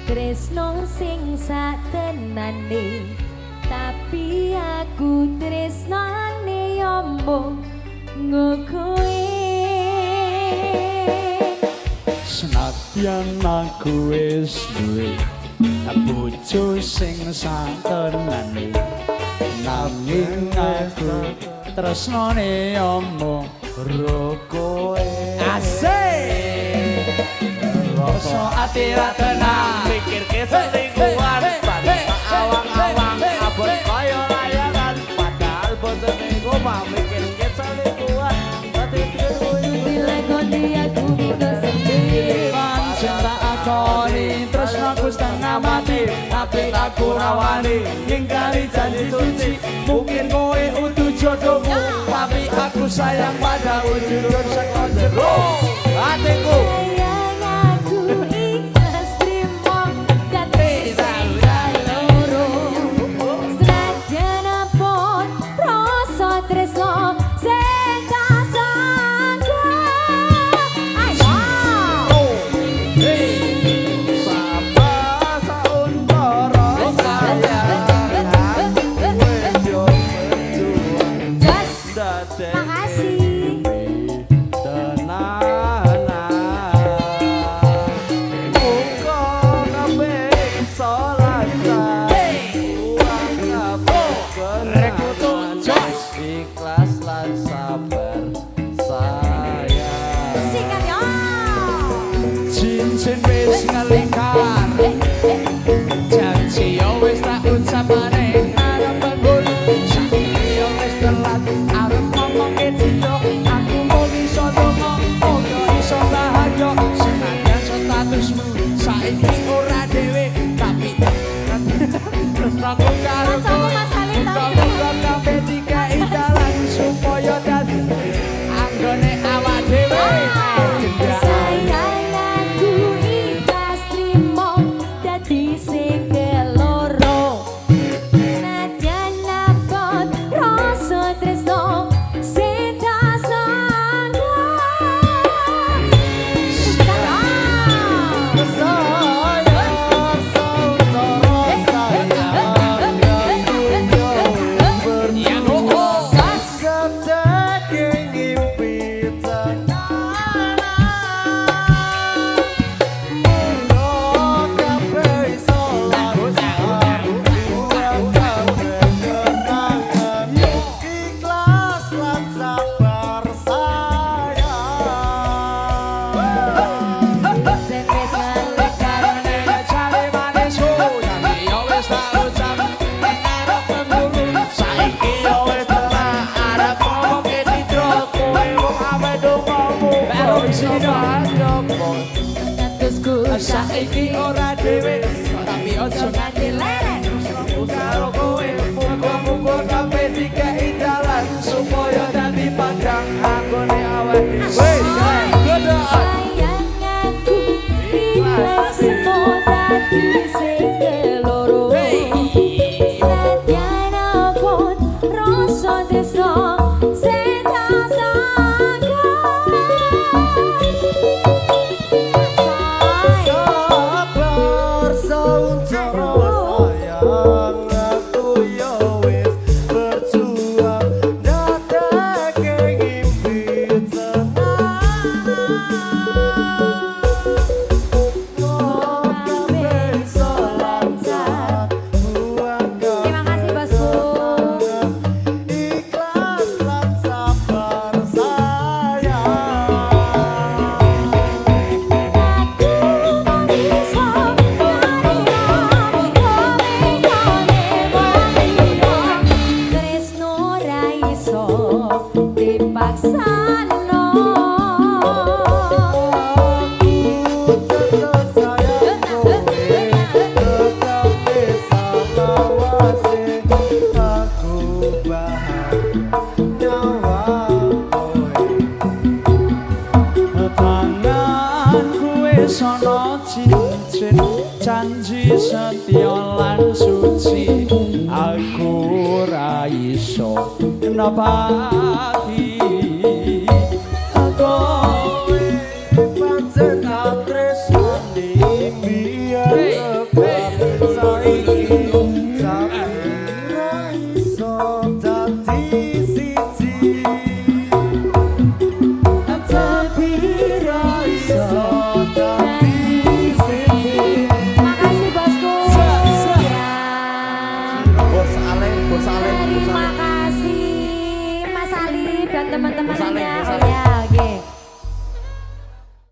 tresno sing satenane tapi aku tresnane yombong ngokoe senadyan aku wis duwe bojo sing satenane nanging aku tresnane yombong rokoe asik rasa ati ra tenang mikirke selingkuhan awang-awang abot kaya layangan padahal boten iku mah mikirke selingkuhan ati bila kondi aku bisa sendiri cinta akoni tresnaku setengah mati tapi aku rawani ngingkari janji suci mungkin kowe utuh jodohmu tapi aku sayang pada wujud saka jero atiku sayang aku ikhlas trimo dadi loro senajan apun rasa tresno sing tak sangka ayo makasih ikhlas lan sabar sayang sikat ya cincin wis ngelingkar janji yo wis tak ucap maneh arep bangun saiki yo wis telat arep ngomong kecil aku mau iso dongo ora iso bahagia senajan statusmu saiki ora dhewe tapi terus aku karo kamu kabeh dikai dalan supaya dadi anggone awak dhewe sayang aku ikhlas trimo dadi sing keloro senajan apun rasa tresno sing tak sangka saiki ora dhewe tapi ojo nganti leren karo kowe muga-muga kabeh dikai dalan supaya dadi pandang anggone awak dhewe sayang aku ikhlas trimo dadi sing keloro senajan apun rasa tresno sing tak sangka sabar sauntara sayang aku yo wis berjuang dadake ngimpi tenanan kabeh iso lancar buang terima kasih bosku ikhlas lan sabar sayang sono cincin janji setia lan suci aku ra iso nepati